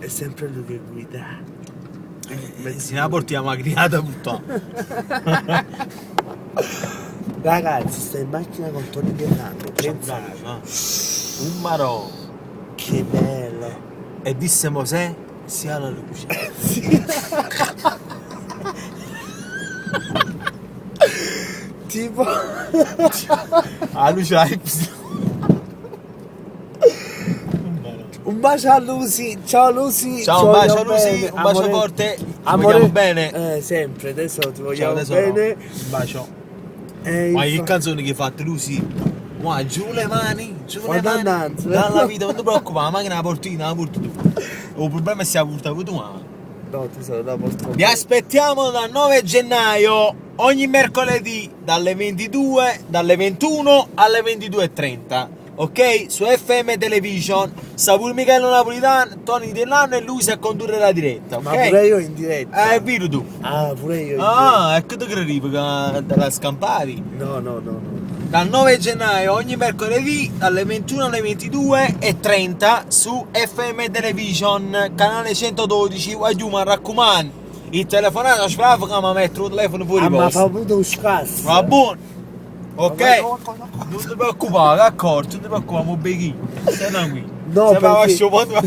È sempre lui che guida. Se la portiamo a criata puttana. Ragazzi, sta in macchina con Tony Dell'Anno. Pensate. Un marò. Che bello. E disse Mosè, sia la luce. Tipo La luce la un bacio a Lucy. Ciao Lucy. Ciao, un bacio a voglio Lucy, bene. un bacio Amore- forte. Ti amore- vogliamo bene. Sempre, adesso ti Ciao vogliamo tesoro. bene. Un bacio. E Ma che infa- canzoni che hai fatto Lucy? Ma giù le mani, Fai danza. dalla vita, non ti preoccupare, la macchina la porti tu. Il problema è se la portavi tu, ma. No, tesoro, dopo il Vi aspettiamo dal 9 gennaio, ogni mercoledì, dalle 22, dalle 21 alle 22:30. Ok? Su FM Television, sta pure Michele Napolitano, Tony Dell'Anno e lui a condurre la diretta, ok? Ma pure io in diretta. È vero tu. Ah, pure io in Ah, ecco te credevi che te la scampavi. diretta. No. Dal 9 gennaio ogni mercoledì dalle 21 alle 22:30 su FM Television, canale 112, guagliù mi raccomando. Il telefonato sbravo che mi metto il telefono fuori Ma posto. fa avuto un scasso. Va buono. Ok? Non ti preoccupare, d'accordo, non ti preoccupare, mo beghi. Stai tranquillo. No, se va perché- lascio poco.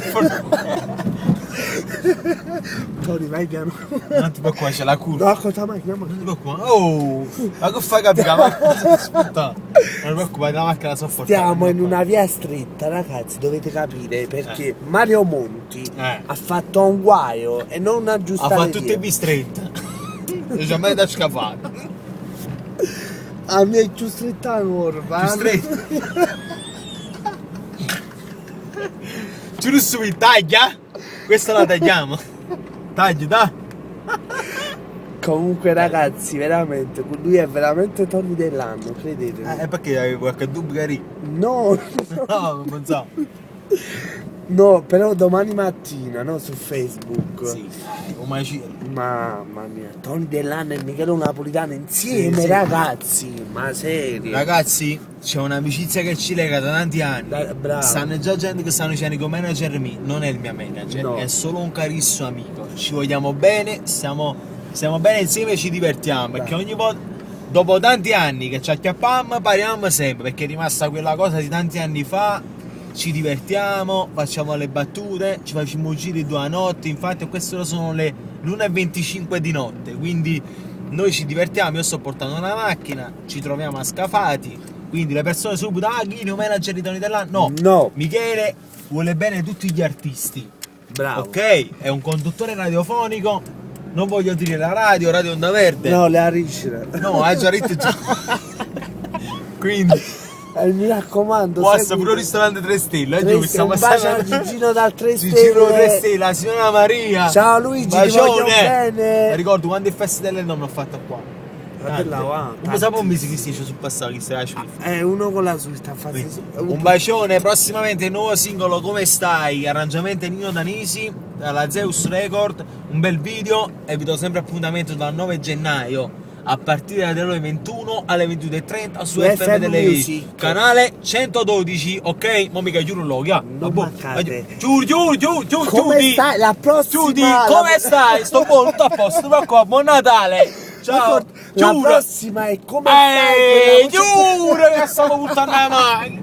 Tony, vai piano. Non ti preoccupare, c'è la curva. No, ascolta, macchina. Non ti preoccupare. Oh, ma che fai capire? La macchina si sputta. Non ti preoccupare, la macchina la so portare. Stiamo in una via stretta, ragazzi, dovete capire perché Mario Monti ha fatto un guaio e non Ha aggiustare fatto tutte via. bistrette. Non c'è mai da scappare. A me è più stretta curva. Più stretta. Giuro subito, taglia. Questa la tagliamo. Taglia, dai. Comunque, ragazzi, veramente, lui è veramente Tony Dell'Anno, credetemi. Perché avevi qualche dubbio carino? No, No, non so. no, però domani mattina, no, su Facebook. Sì, come ci. Mamma mia, Tony Dell'Anno e Michele Napolitano insieme, Sì. ragazzi, ma serio. Ragazzi, c'è un'amicizia che ci lega da tanti anni. Bravo. Sanno già gente che stanno dicendo che manager mio non è il mio manager, No. è solo un carissimo amico. Ci vogliamo bene, stiamo bene insieme e ci divertiamo. Bravo. Perché ogni volta, dopo tanti anni che ci acchiappiamo, parliamo sempre. Perché è rimasta quella cosa di tanti anni fa. Ci divertiamo, facciamo le battute, ci facciamo giri 2 a notte. Infatti, queste sono le l'1:25 di notte. Quindi noi ci divertiamo. Io sto portando una macchina, ci troviamo a Scafati. Quindi le persone subito, chi non manager di Tony Dell'Anno? No. Michele vuole bene tutti gli artisti. Bravo. Ok? È un conduttore radiofonico. Non voglio dire la radio Onda Verde. No, le aricine. No, ha già detto già. Quindi, Mi raccomando, posso segui- pure un ristorante 3 stelle. Tre Oggi stiamo un bacio a Gigino dal 3 Gigino 3 stelle. stelle, la signora Maria. Ciao Luigi, ti voglio bene. Mi ricordo quante feste delle non ho fatto qua. Bella, va, Come sapevo un mese che si dice sul passato che stai a schifo. È uno con la sua sta Un bacione, prossimamente il nuovo singolo Come stai? Arrangiamento Nino Danisi dalla Zeus Record, un bel video e vi do sempre appuntamento dal 9 gennaio a partire dalle ore 21 alle 22:30 su FM FM Television, Music. canale 112, ok? Mo mica giuro lo, Non mancate. Giù, Come stai? La prossima come stai? Sto buono, tutto a posto, ti preoccupare, buon Natale! Ciao! La Giuro! prossima è come stai? Giuro che stavo buttando la mano!